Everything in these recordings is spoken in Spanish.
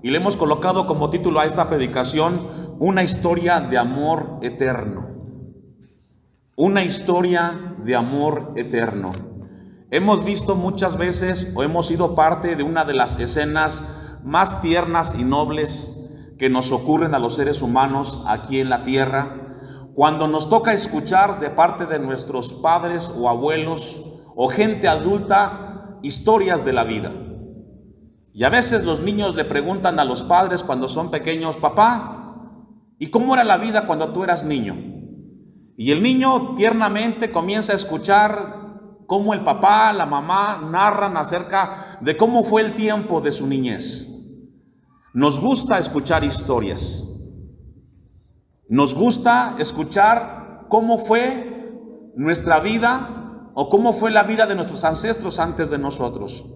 y le hemos colocado como título a esta predicación: una historia de amor eterno. Una historia de amor eterno. Hemos visto muchas veces, o hemos sido parte de una de las escenas más tiernas y nobles que nos ocurren a los seres humanos aquí en la tierra, cuando nos toca escuchar de parte de nuestros padres o abuelos o gente adulta historias de la vida. Y a veces los niños le preguntan a los padres cuando son pequeños: papá, ¿y cómo era la vida cuando tú eras niño? Y el niño tiernamente comienza a escuchar cómo el papá, la mamá narran acerca de cómo fue el tiempo de su niñez. Nos gusta escuchar historias. Nos gusta escuchar cómo fue nuestra vida o cómo fue la vida de nuestros ancestros antes de nosotros.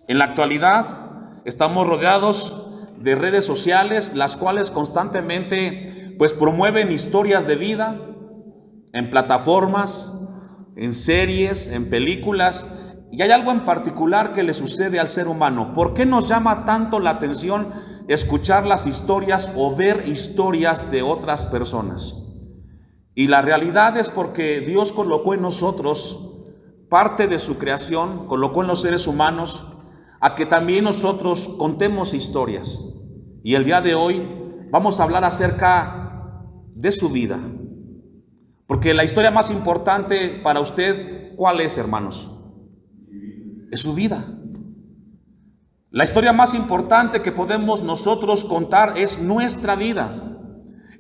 En la actualidad estamos rodeados de redes sociales, las cuales constantemente promueven historias de vida en plataformas, en series, en películas. Y hay algo en particular que le sucede al ser humano. ¿Por qué nos llama tanto la atención escuchar las historias o ver historias de otras personas? Y la realidad es porque Dios colocó en nosotros parte de su creación, colocó en los seres humanos a que también nosotros contemos historias. Y el día de hoy vamos a hablar acerca de su vida. Porque la historia más importante para usted, ¿cuál es, hermanos? Es su vida. La historia más importante que podemos nosotros contar es nuestra vida.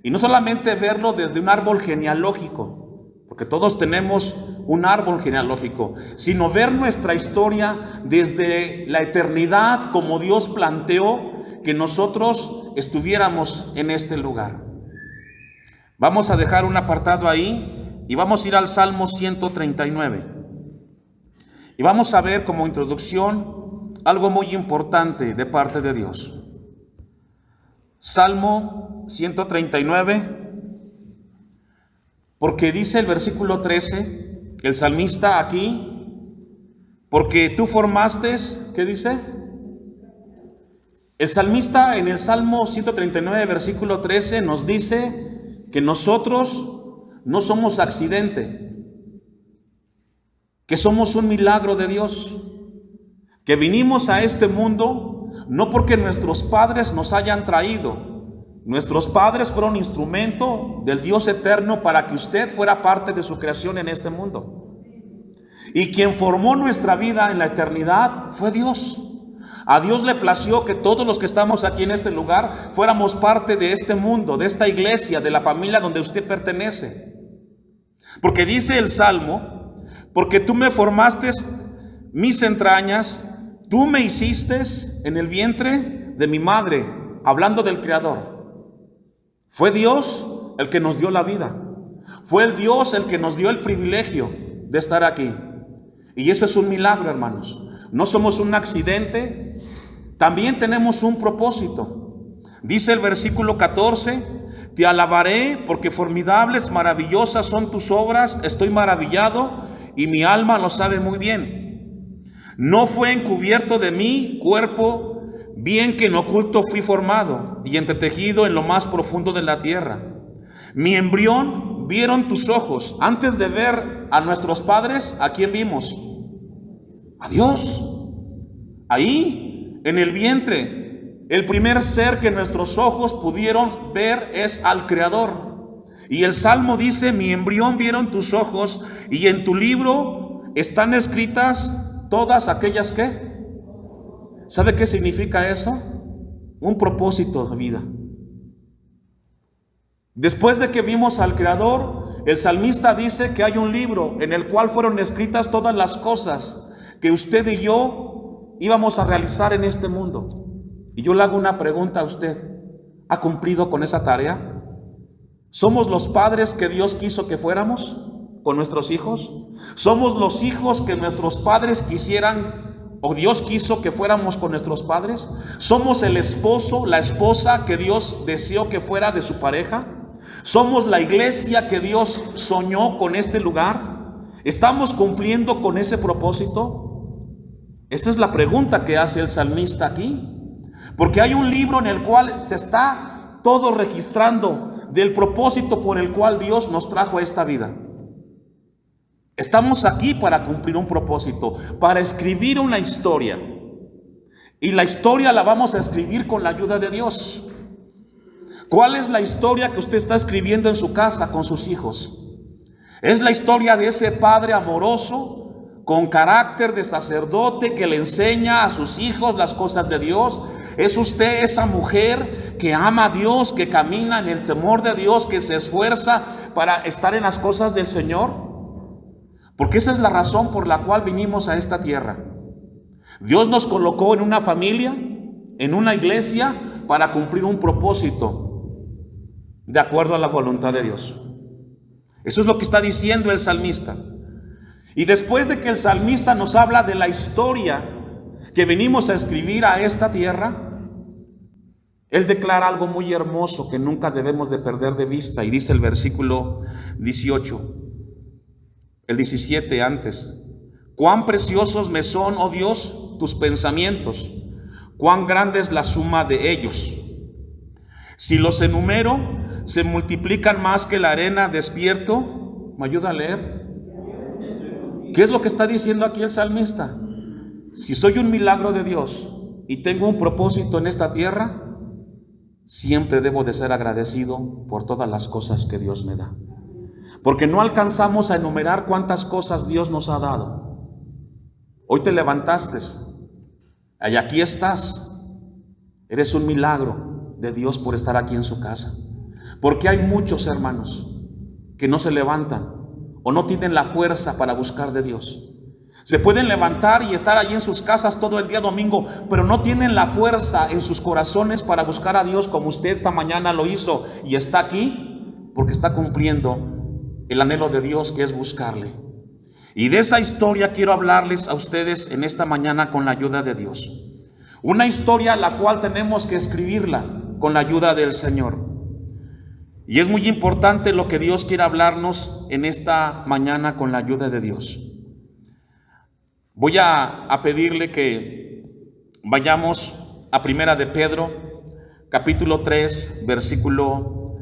Y no solamente verlo desde un árbol genealógico, porque todos tenemos un árbol genealógico, sino ver nuestra historia desde la eternidad, como Dios planteó que nosotros estuviéramos en este lugar. Vamos a dejar un apartado ahí y vamos a ir al Salmo 139. Y vamos a ver como introducción algo muy importante de parte de Dios. Salmo 139, porque dice el versículo 13, el salmista aquí: porque tú formaste, ¿qué dice? El salmista en el Salmo 139, versículo 13, nos dice que nosotros no somos accidente, que somos un milagro de Dios, que vinimos a este mundo no porque nuestros padres nos hayan traído. Nuestros padres fueron instrumento del Dios eterno para que usted fuera parte de su creación en este mundo. Y quien formó nuestra vida en la eternidad fue Dios. A Dios le plació que todos los que estamos aquí en este lugar fuéramos parte de este mundo, de esta iglesia, de la familia donde usted pertenece. Porque dice el Salmo: porque tú me formaste mis entrañas, tú me hiciste en el vientre de mi madre. Hablando del Creador. Fue Dios el que nos dio la vida. Fue el Dios el que nos dio el privilegio de estar aquí. Y eso es un milagro, hermanos. No somos un accidente, también tenemos un propósito. Dice el versículo 14: te alabaré porque formidables, maravillosas son tus obras, estoy maravillado y mi alma lo sabe muy bien. No fue encubierto de mí cuerpo, bien que en oculto fui formado y entretejido en lo más profundo de la tierra. Mi embrión vieron tus ojos. Antes de ver a nuestros padres, ¿a quién vimos? A Dios. Ahí, en el vientre, el primer ser que nuestros ojos pudieron ver es al Creador. Y el Salmo dice: mi embrión vieron tus ojos y en tu libro están escritas todas aquellas que... ¿Sabe qué significa eso? Un propósito de vida. Después de que vimos al Creador, el salmista dice que hay un libro en el cual fueron escritas todas las cosas que usted y yo íbamos a realizar en este mundo. Y yo le hago una pregunta a usted: ¿ha cumplido con esa tarea? ¿Somos los padres que Dios quiso que fuéramos con nuestros hijos? ¿Somos los hijos que nuestros padres quisieran o Dios quiso que fuéramos con nuestros padres? ¿Somos el esposo, la esposa que Dios deseó que fuera de su pareja? ¿Somos la iglesia que Dios soñó con este lugar? ¿Estamos cumpliendo con ese propósito? Esa es la pregunta que hace el salmista aquí. Porque hay un libro en el cual se está todo registrando del propósito por el cual Dios nos trajo a esta vida. Estamos aquí para cumplir un propósito, para escribir una historia. Y la historia la vamos a escribir con la ayuda de Dios. ¿Cuál es la historia que usted está escribiendo en su casa con sus hijos? Es la historia de ese padre amoroso, con carácter de sacerdote, que le enseña a sus hijos las cosas de Dios. ¿Es usted esa mujer que ama a Dios, que camina en el temor de Dios, que se esfuerza para estar en las cosas del Señor? Porque esa es la razón por la cual vinimos a esta tierra. Dios nos colocó en una familia, en una iglesia, para cumplir un propósito de acuerdo a la voluntad de Dios. Eso es lo que está diciendo el salmista. Y después de que el salmista nos habla de la historia que venimos a escribir a esta tierra, él declara algo muy hermoso que nunca debemos de perder de vista. Y dice el versículo 18, el 17 antes: cuán preciosos me son, oh Dios, tus pensamientos, cuán grande es la suma de ellos. Si los enumero, se multiplican más que la arena. Despierto. ¿Me ayuda a leer? ¿Qué es lo que está diciendo aquí el salmista? Si soy un milagro de Dios y tengo un propósito en esta tierra, siempre debo de ser agradecido por todas las cosas que Dios me da. Porque no alcanzamos a enumerar cuántas cosas Dios nos ha dado. Hoy te levantaste y aquí estás. Eres un milagro de Dios por estar aquí en su casa. Porque hay muchos hermanos que no se levantan o no tienen la fuerza para buscar de Dios. Se pueden levantar y estar allí en sus casas todo el día domingo, pero no tienen la fuerza en sus corazones para buscar a Dios como usted esta mañana lo hizo y está aquí porque está cumpliendo el anhelo de Dios, que es buscarle. Y de esa historia quiero hablarles a ustedes en esta mañana con la ayuda de Dios. Una historia la cual tenemos que escribirla con la ayuda del Señor. Y es muy importante lo que Dios quiere hablarnos en esta mañana con la ayuda de Dios. Voy a pedirle que vayamos a Primera de Pedro, capítulo 3, versículo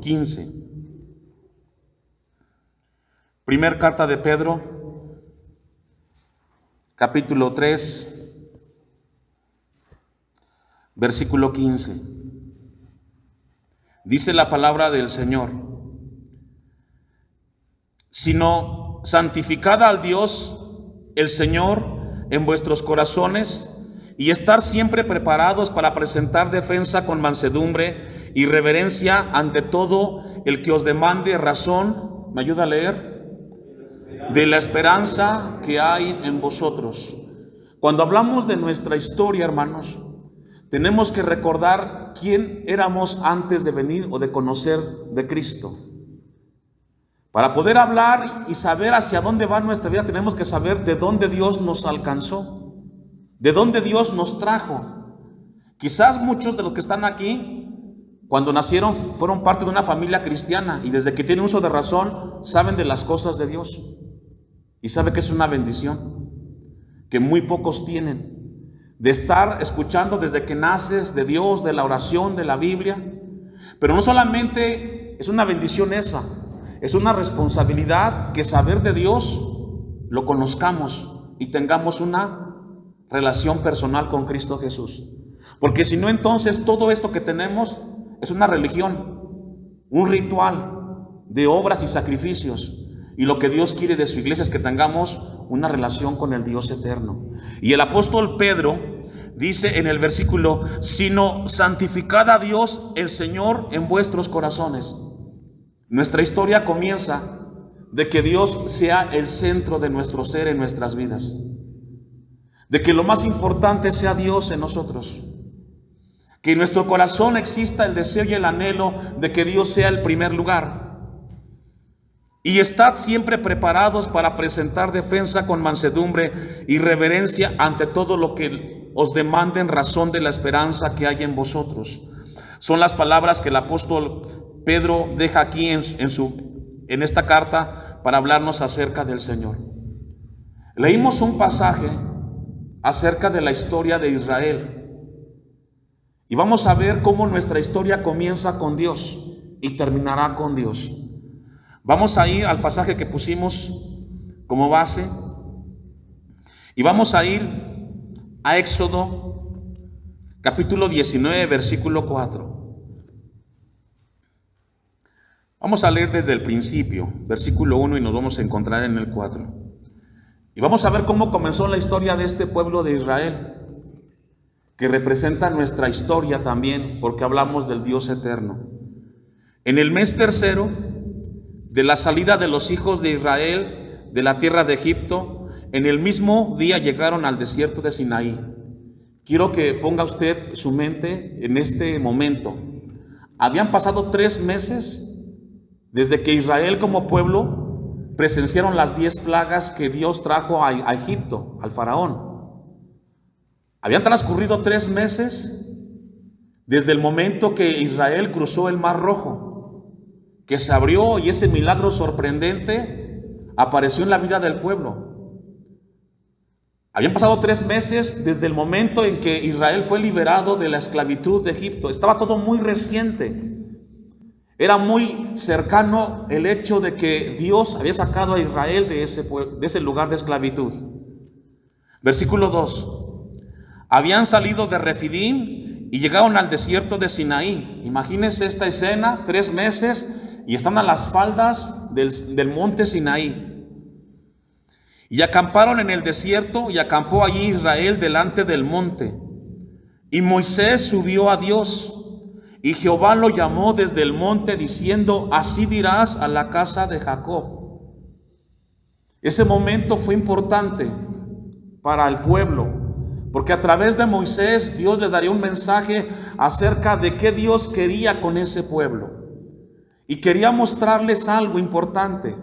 15. Primer carta de Pedro, capítulo 3, versículo 15. Dice la palabra del Señor: sino santificad al Dios el Señor en vuestros corazones, y estar siempre preparados para presentar defensa con mansedumbre y reverencia ante todo el que os demande razón. ¿Me ayuda a leer? De la esperanza que hay en vosotros. Cuando hablamos de nuestra historia, hermanos, tenemos que recordar quién éramos antes de venir o de conocer de Cristo. Para poder hablar y saber hacia dónde va nuestra vida, tenemos que saber de dónde Dios nos alcanzó, de dónde Dios nos trajo. Quizás muchos de los que están aquí, cuando nacieron, fueron parte de una familia cristiana y desde que tienen uso de razón, saben de las cosas de Dios. Y sabe que es una bendición que muy pocos tienen, de estar escuchando desde que naces de Dios, de la oración, de la Biblia. Pero no solamente es una bendición esa, es una responsabilidad que saber de Dios lo conozcamos y tengamos una relación personal con Cristo Jesús. Porque si no, entonces todo esto que tenemos es una religión, un ritual de obras y sacrificios. Y lo que Dios quiere de su iglesia es que tengamos una relación con el Dios eterno. Y el apóstol Pedro dice en el versículo: sino santificad a Dios el Señor en vuestros corazones. Nuestra historia comienza de que Dios sea el centro de nuestro ser en nuestras vidas. De que lo más importante sea Dios en nosotros. Que en nuestro corazón exista el deseo y el anhelo de que Dios sea el primer lugar. Y estad siempre preparados para presentar defensa con mansedumbre y reverencia ante todo lo que os demande en razón de la esperanza que hay en vosotros. Son las palabras que el apóstol Pedro deja aquí en esta carta para hablarnos acerca del Señor. Leímos un pasaje acerca de la historia de Israel. Y vamos a ver cómo nuestra historia comienza con Dios y terminará con Dios. Vamos a ir al pasaje que pusimos como base y vamos a ir a Éxodo capítulo 19, versículo 4. Vamos a leer desde el principio, versículo 1, y nos vamos a encontrar en el 4. Y vamos a ver cómo comenzó la historia de este pueblo de Israel, que representa nuestra historia también, porque hablamos del Dios eterno. En el mes tercero de la salida de los hijos de Israel de la tierra de Egipto, en el mismo día llegaron al desierto de Sinaí. Quiero que ponga usted su mente en este momento. Habían pasado 3 meses desde que Israel como pueblo presenciaron las 10 plagas que Dios trajo a Egipto, al faraón. Habían transcurrido 3 meses desde el momento que Israel cruzó el Mar Rojo, que se abrió y ese milagro sorprendente apareció en la vida del pueblo. Habían pasado 3 meses desde el momento en que Israel fue liberado de la esclavitud de Egipto. Estaba todo muy reciente. Era muy cercano el hecho de que Dios había sacado a Israel de ese lugar de esclavitud. Versículo 2. Habían salido de Refidim y llegaron al desierto de Sinaí. Imagínense esta escena, 3 meses y están a las faldas del monte Sinaí. Y acamparon en el desierto y acampó allí Israel delante del monte. Y Moisés subió a Dios. Y Jehová lo llamó desde el monte diciendo: así dirás a la casa de Jacob. Ese momento fue importante para el pueblo, porque a través de Moisés Dios les daría un mensaje acerca de qué Dios quería con ese pueblo. Y quería mostrarles algo importante.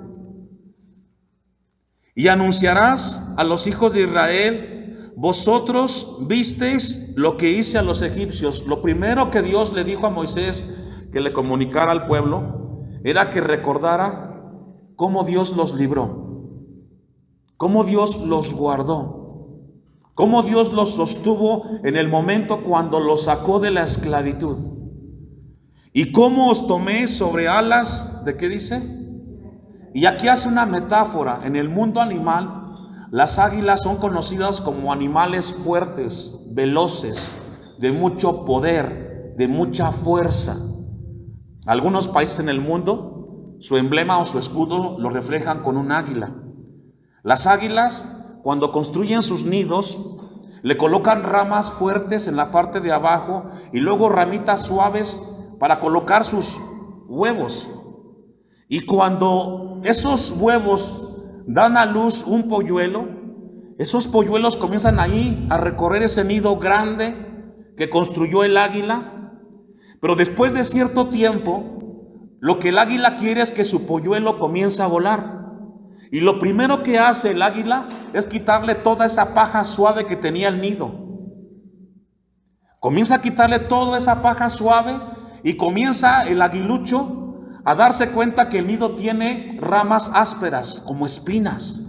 Y anunciarás a los hijos de Israel: vosotros visteis lo que hice a los egipcios. Lo primero que Dios le dijo a Moisés que le comunicara al pueblo era que recordara cómo Dios los libró, cómo Dios los guardó, cómo Dios los sostuvo en el momento cuando los sacó de la esclavitud. Y cómo os tomé sobre alas, ¿de qué dice? Y aquí hace una metáfora. En el mundo animal, las águilas son conocidas como animales fuertes, veloces, de mucho poder, de mucha fuerza. Algunos países en el mundo, su emblema o su escudo lo reflejan con un águila. Las águilas, cuando construyen sus nidos, le colocan ramas fuertes en la parte de abajo y luego ramitas suaves para colocar sus huevos. Y cuando esos huevos dan a luz un polluelo, esos polluelos comienzan ahí a recorrer ese nido grande que construyó el águila. Pero después de cierto tiempo, lo que el águila quiere es que su polluelo comience a volar. Y lo primero que hace el águila es quitarle toda esa paja suave que tenía el nido. Comienza a quitarle toda esa paja suave y comienza el aguilucho a darse cuenta que el nido tiene ramas ásperas como espinas.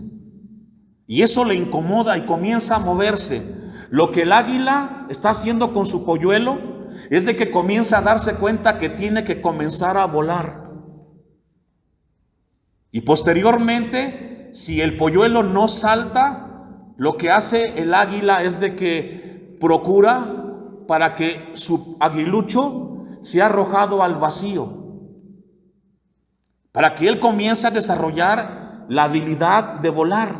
Y eso le incomoda y comienza a moverse. Lo que el águila está haciendo con su polluelo es de que comienza a darse cuenta que tiene que comenzar a volar. Y posteriormente, si el polluelo no salta, lo que hace el águila es de que procura para que su aguilucho sea arrojado al vacío, para que él comience a desarrollar la habilidad de volar.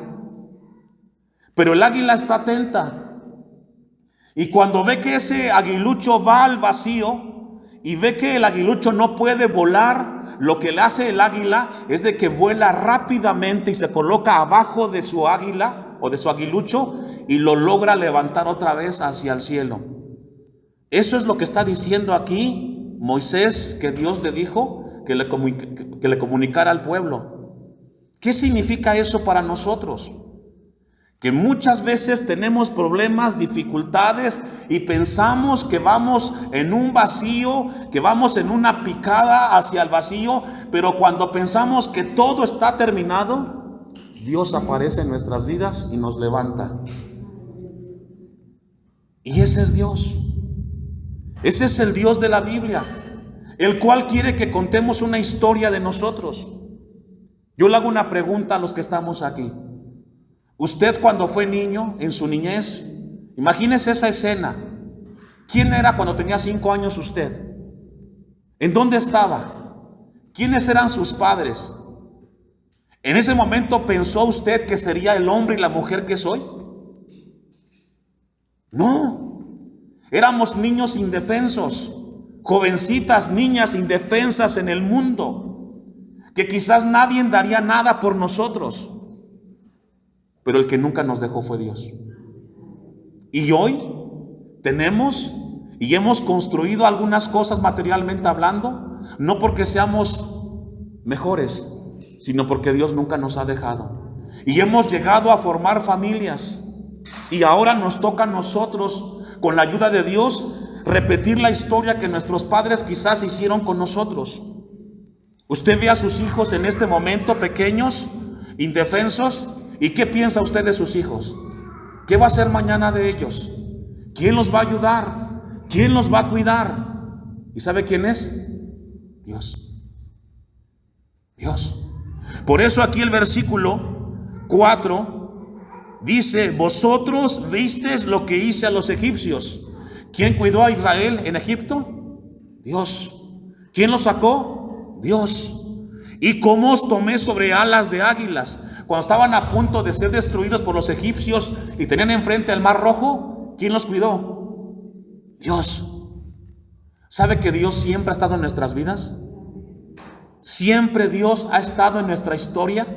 Pero el águila está atenta, y cuando ve que ese aguilucho va al vacío y ve que el aguilucho no puede volar, lo que le hace el águila es de que vuela rápidamente y se coloca abajo de su águila o de su aguilucho y lo logra levantar otra vez hacia el cielo. Eso es lo que está diciendo aquí Moisés, que Dios le dijo que le comunicara al pueblo. ¿Qué significa eso para nosotros? Que muchas veces tenemos problemas, dificultades y pensamos que vamos en un vacío, que vamos en una picada hacia el vacío, pero cuando pensamos que todo está terminado, Dios aparece en nuestras vidas y nos levanta. Y ese es Dios. Ese es el Dios de la Biblia, el cual quiere que contemos una historia de nosotros. Yo le hago una pregunta a los que estamos aquí. Usted cuando fue niño, en su niñez, imagínese esa escena. ¿Quién era cuando tenía 5 años usted? ¿En dónde estaba? ¿Quiénes eran sus padres? ¿En ese momento pensó usted que sería el hombre y la mujer que soy? No, éramos niños indefensos, jovencitas, niñas indefensas en el mundo, que quizás nadie daría nada por nosotros, pero el que nunca nos dejó fue Dios. Y hoy tenemos y hemos construido algunas cosas materialmente hablando, no porque seamos mejores, sino porque Dios nunca nos ha dejado. Y hemos llegado a formar familias. Y ahora nos toca a nosotros, con la ayuda de Dios, repetir la historia que nuestros padres quizás hicieron con nosotros. Usted ve a sus hijos en este momento pequeños, indefensos, ¿y qué piensa usted de sus hijos? ¿Qué va a hacer mañana de ellos? ¿Quién los va a ayudar? ¿Quién los va a cuidar? ¿Y sabe quién es? Dios. Dios. Por eso aquí el versículo 4 dice: vosotros visteis lo que hice a los egipcios. ¿Quién cuidó a Israel en Egipto? Dios. ¿Quién los sacó? Dios. ¿Y cómo os tomé sobre alas de águilas? Cuando estaban a punto de ser destruidos por los egipcios y tenían enfrente al Mar Rojo, ¿quién los cuidó? Dios. ¿Sabe que Dios siempre ha estado en nuestras vidas? Siempre Dios ha estado en nuestra historia.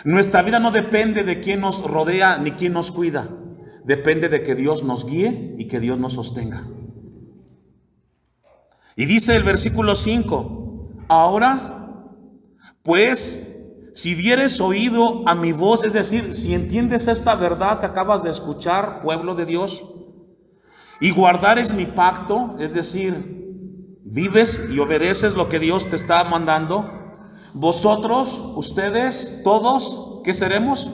Nuestra vida no depende de quién nos rodea ni quién nos cuida. Depende de que Dios nos guíe y que Dios nos sostenga. Y dice el versículo 5: ahora, pues, si dieres oído a mi voz, es decir, si entiendes esta verdad que acabas de escuchar, pueblo de Dios, y guardares mi pacto, es decir, vives y obedeces lo que Dios te está mandando, vosotros, ustedes, todos, ¿qué seremos?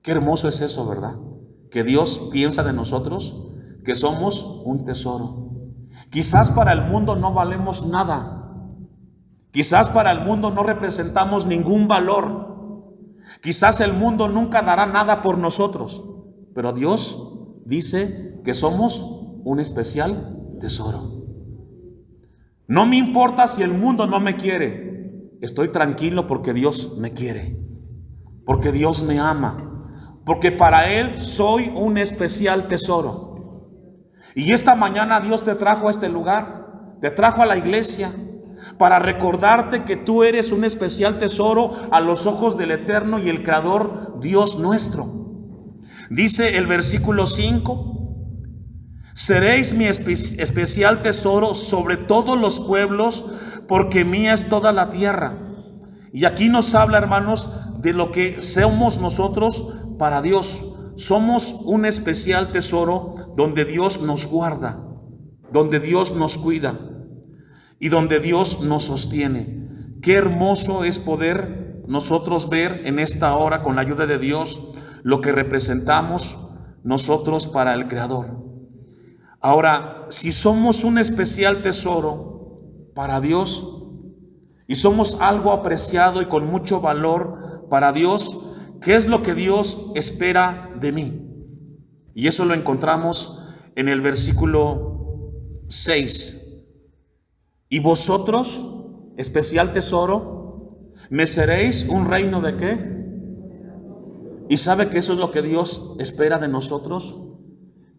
Qué hermoso es eso, ¿verdad? Que Dios piensa de nosotros que somos un tesoro. Quizás para el mundo no valemos nada. Quizás para el mundo no representamos ningún valor. Quizás el mundo nunca dará nada por nosotros. Pero Dios dice que somos un especial tesoro. No me importa si el mundo no me quiere. Estoy tranquilo porque Dios me quiere. Porque Dios me ama. Porque para Él soy un especial tesoro. Y esta mañana Dios te trajo a este lugar, te trajo a la iglesia, para recordarte que tú eres un especial tesoro a los ojos del Eterno y el Creador Dios nuestro. Dice el versículo 5: seréis mi especial tesoro sobre todos los pueblos, porque mía es toda la tierra. Y aquí nos habla, hermanos, de lo que somos nosotros para Dios. Somos un especial tesoro donde Dios nos guarda, donde Dios nos cuida y donde Dios nos sostiene. Qué hermoso es poder nosotros ver en esta hora, con la ayuda de Dios, lo que representamos nosotros para el Creador. Ahora, si somos un especial tesoro para Dios y somos algo apreciado y con mucho valor para Dios, ¿qué es lo que Dios espera de mí? Y eso lo encontramos en el versículo 6. Y vosotros, especial tesoro, me seréis un reino ¿de qué? ¿Y sabe que eso es lo que Dios espera de nosotros?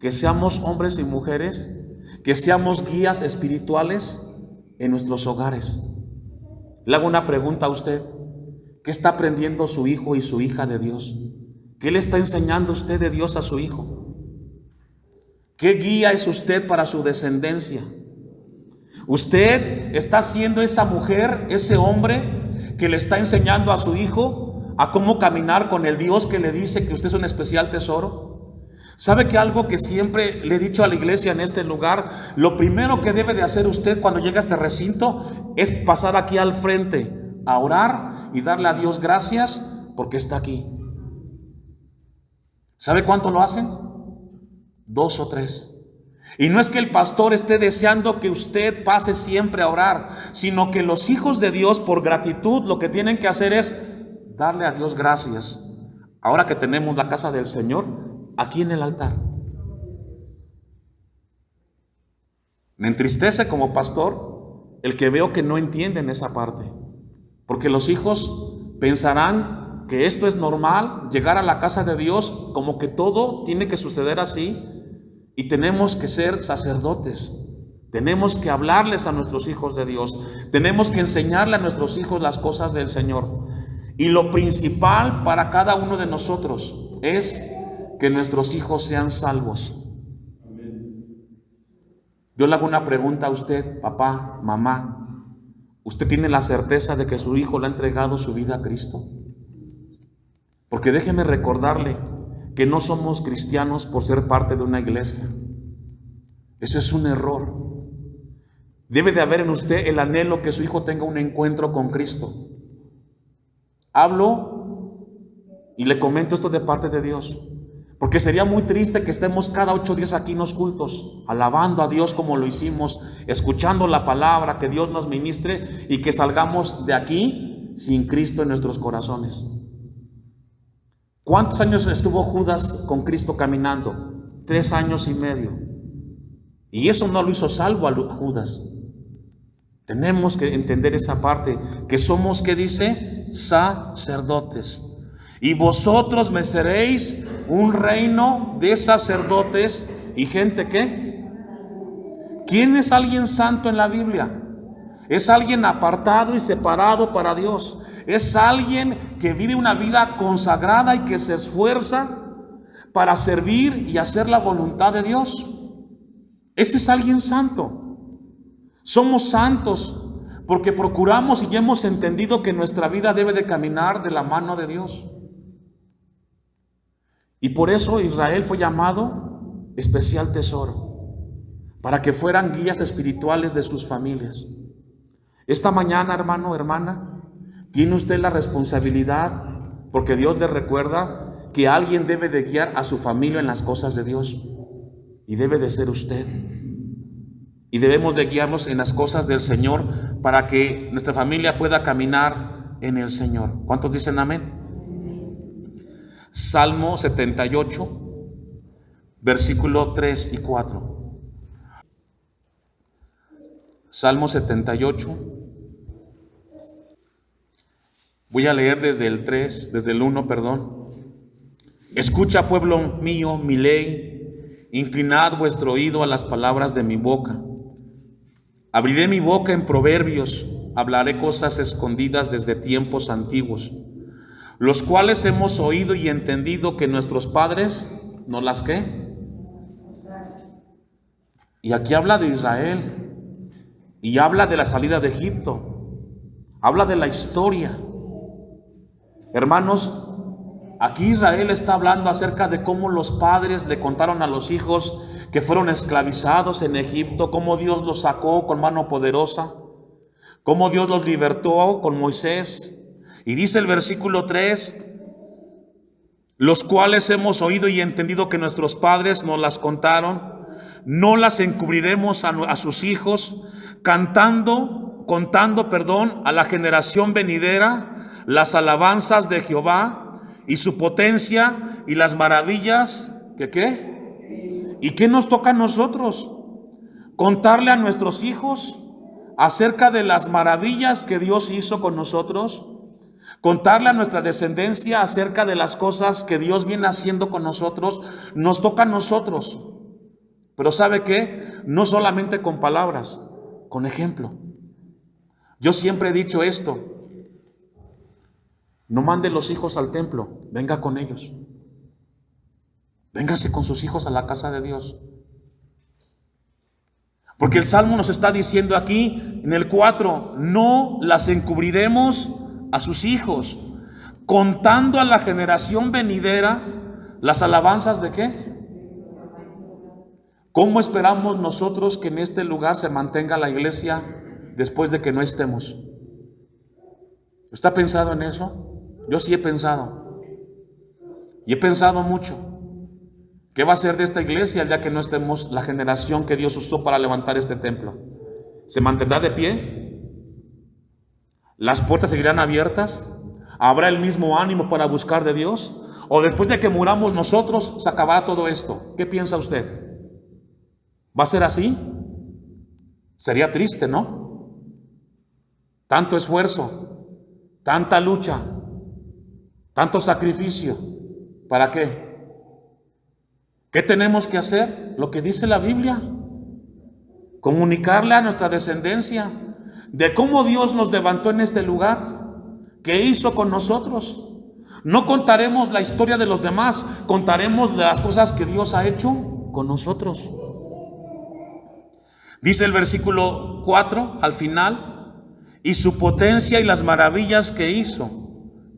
Que seamos hombres y mujeres, que seamos guías espirituales en nuestros hogares. Le hago una pregunta a usted: ¿qué está aprendiendo su hijo y su hija de Dios? ¿Qué le está enseñando usted de Dios a su hijo? ¿Qué guía es usted para su descendencia? ¿Usted está siendo esa mujer, ese hombre que le está enseñando a su hijo a cómo caminar con el Dios que le dice que usted es un especial tesoro? ¿Sabe que algo que siempre le he dicho a la iglesia en este lugar? Lo primero que debe de hacer usted cuando llega a este recinto es pasar aquí al frente a orar y darle a Dios gracias porque está aquí. ¿Sabe cuánto lo hacen? 2 o 3. Y no es que el pastor esté deseando que usted pase siempre a orar, sino que los hijos de Dios, por gratitud, lo que tienen que hacer es darle a Dios gracias. Ahora que tenemos la casa del Señor aquí en el altar. Me entristece como pastor el que veo que no entienden esa parte, porque los hijos pensarán que esto es normal, llegar a la casa de Dios, como que todo tiene que suceder así. Y tenemos que ser sacerdotes, tenemos que hablarles a nuestros hijos de Dios, tenemos que enseñarle a nuestros hijos las cosas del Señor. Y lo principal para cada uno de nosotros es que nuestros hijos sean salvos. Yo le hago una pregunta a usted, papá, mamá. ¿Usted tiene la certeza de que su hijo le ha entregado su vida a Cristo? Porque déjeme recordarle que no somos cristianos por ser parte de una iglesia. Eso es un error. Debe de haber en usted el anhelo que su hijo tenga un encuentro con Cristo. Hablo y le comento esto de parte de Dios, porque sería muy triste que estemos cada 8 días aquí en los cultos, alabando a Dios como lo hicimos, escuchando la palabra, que Dios nos ministre, y que salgamos de aquí sin Cristo en nuestros corazones. ¿Cuántos años estuvo Judas con Cristo caminando? 3 años y medio. Y eso no lo hizo salvo a Judas. Tenemos que entender esa parte, que somos, ¿qué dice? Sacerdotes. Y vosotros me seréis un reino de sacerdotes y gente, ¿qué? ¿Quién es alguien santo en la Biblia? Es alguien apartado y separado para Dios. Es alguien que vive una vida consagrada y que se esfuerza para servir y hacer la voluntad de Dios. Ese es alguien santo. Somos santos porque procuramos y ya hemos entendido que nuestra vida debe de caminar de la mano de Dios. Y por eso Israel fue llamado especial tesoro, para que fueran guías espirituales de sus familias. Esta mañana, hermano, hermana, tiene usted la responsabilidad, porque Dios le recuerda que alguien debe de guiar a su familia en las cosas de Dios, y debe de ser usted. Y debemos de guiarlos en las cosas del Señor para que nuestra familia pueda caminar en el Señor. ¿Cuántos dicen amén? Salmo 78, versículo 3 y 4. Salmo 78. Voy a leer desde el 1, perdón. Escucha, pueblo mío, mi ley, inclinad vuestro oído a las palabras de mi boca. Abriré mi boca en proverbios, hablaré cosas escondidas desde tiempos antiguos, los cuales hemos oído y entendido que nuestros padres no las ¿qué? Y aquí habla de Israel, y habla de la salida de Egipto, habla de la historia. Hermanos, aquí Israel está hablando acerca de cómo los padres le contaron a los hijos que fueron esclavizados en Egipto, cómo Dios los sacó con mano poderosa, cómo Dios los libertó con Moisés. Y dice el versículo 3, los cuales hemos oído y entendido que nuestros padres nos las contaron, no las encubriremos a sus hijos, contando, a la generación venidera las alabanzas de Jehová y su potencia y las maravillas, ¿que qué? ¿Y qué nos toca a nosotros? Contarle a nuestros hijos acerca de las maravillas que Dios hizo con nosotros. Contarle a nuestra descendencia acerca de las cosas que Dios viene haciendo con nosotros. Nos toca a nosotros. Pero ¿sabe qué? No solamente con palabras, con ejemplo. Yo siempre he dicho esto: no mande los hijos al templo, venga con ellos. Véngase con sus hijos a la casa de Dios. Porque el Salmo nos está diciendo aquí en el 4, no las encubriremos a sus hijos, contando a la generación venidera las alabanzas de ¿qué? ¿Cómo esperamos nosotros que en este lugar se mantenga la iglesia después de que no estemos? ¿Usted ha pensado en eso? Yo sí he pensado. Y he pensado mucho. ¿Qué va a ser de esta iglesia el día que no estemos la generación que Dios usó para levantar este templo? ¿Se mantendrá de pie? ¿Las puertas seguirán abiertas? ¿Habrá el mismo ánimo para buscar de Dios? ¿O después de que muramos nosotros se acabará todo esto? ¿Qué piensa usted? ¿Va a ser así? Sería triste, ¿no? Tanto esfuerzo, tanta lucha, tanto sacrificio. ¿Para qué? ¿Qué tenemos que hacer? Lo que dice la Biblia. Comunicarle a nuestra descendencia de cómo Dios nos levantó en este lugar, qué hizo con nosotros. No contaremos la historia de los demás, contaremos de las cosas que Dios ha hecho con nosotros. Dice el versículo 4 al final: y su potencia y las maravillas que hizo.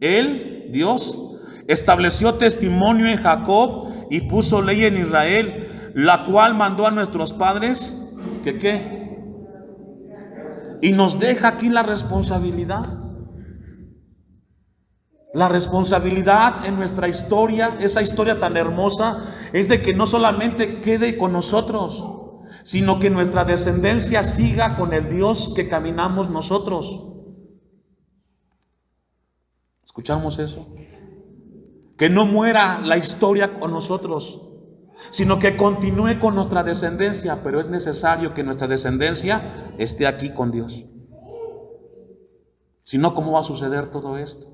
Él, Dios, estableció testimonio en Jacob y puso ley en Israel, la cual mandó a nuestros padres, ¿que qué? Y nos deja aquí la responsabilidad. La responsabilidad en nuestra historia, esa historia tan hermosa, es de que no solamente quede con nosotros, sino que nuestra descendencia siga con el Dios que caminamos nosotros. ¿Escuchamos eso? Que no muera la historia con nosotros, sino que continúe con nuestra descendencia, pero es necesario que nuestra descendencia esté aquí con Dios. Si no, ¿cómo va a suceder todo esto?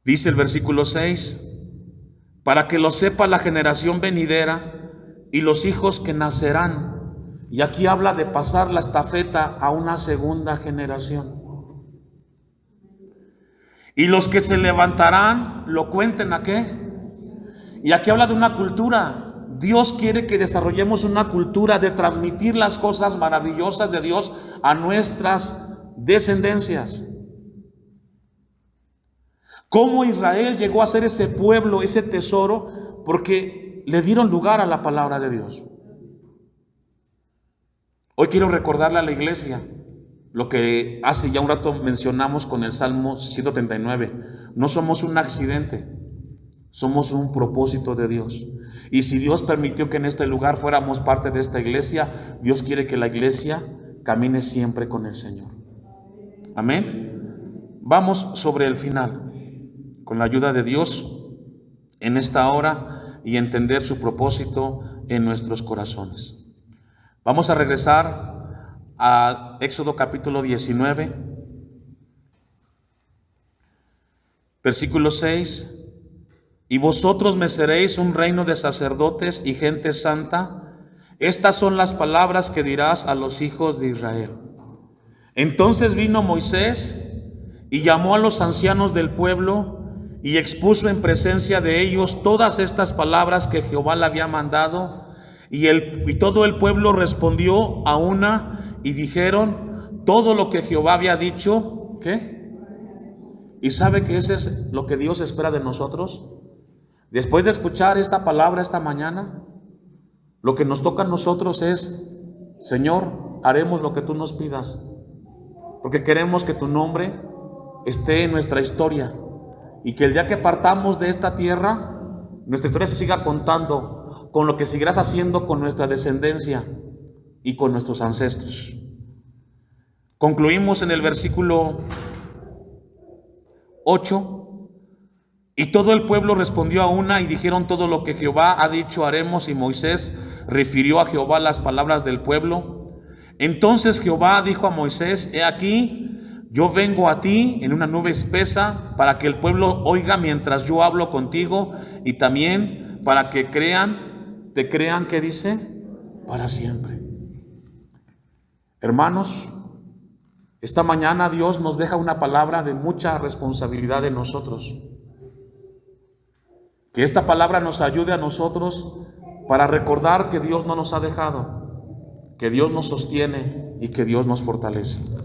Dice el versículo 6: para que lo sepa la generación venidera y los hijos que nacerán. Y aquí habla de pasar la estafeta a una segunda generación. Y los que se levantarán lo cuenten ¿a qué? Y aquí habla de una cultura. Dios quiere que desarrollemos una cultura de transmitir las cosas maravillosas de Dios a nuestras descendencias. Cómo Israel llegó a ser ese pueblo, ese tesoro, porque le dieron lugar a la palabra de Dios. Hoy quiero recordarle a la iglesia lo que hace ya un rato mencionamos con el Salmo 139. No somos un accidente, somos un propósito de Dios. Y si Dios permitió que en este lugar fuéramos parte de esta iglesia, Dios quiere que la iglesia camine siempre con el Señor. Amén. Vamos sobre el final, con la ayuda de Dios en esta hora, y entender su propósito en nuestros corazones. Vamos a regresar a Éxodo capítulo 19, versículo 6. Y vosotros me seréis un reino de sacerdotes y gente santa. Estas son las palabras que dirás a los hijos de Israel. Entonces vino Moisés y llamó a los ancianos del pueblo y expuso en presencia de ellos todas estas palabras que Jehová le había mandado. Y todo el pueblo respondió a una y dijeron todo lo que Jehová había dicho. ¿Qué? ¿Y sabe que ese es lo que Dios espera de nosotros? Después de escuchar esta palabra esta mañana, lo que nos toca a nosotros es: Señor, haremos lo que tú nos pidas, porque queremos que tu nombre esté en nuestra historia, y que el día que partamos de esta tierra, nuestra historia se siga contando con lo que seguirás haciendo con nuestra descendencia y con nuestros ancestros. Concluimos en el versículo 8. Y todo el pueblo respondió a una y dijeron todo lo que Jehová ha dicho haremos. Y Moisés refirió a Jehová las palabras del pueblo. Entonces Jehová dijo a Moisés: he aquí, yo vengo a ti en una nube espesa, para que el pueblo oiga mientras yo hablo contigo, y también para que te crean, ¿qué dice? Para siempre. Hermanos, esta mañana Dios nos deja una palabra de mucha responsabilidad en nosotros. Que esta palabra nos ayude a nosotros para recordar que Dios no nos ha dejado, que Dios nos sostiene y que Dios nos fortalece.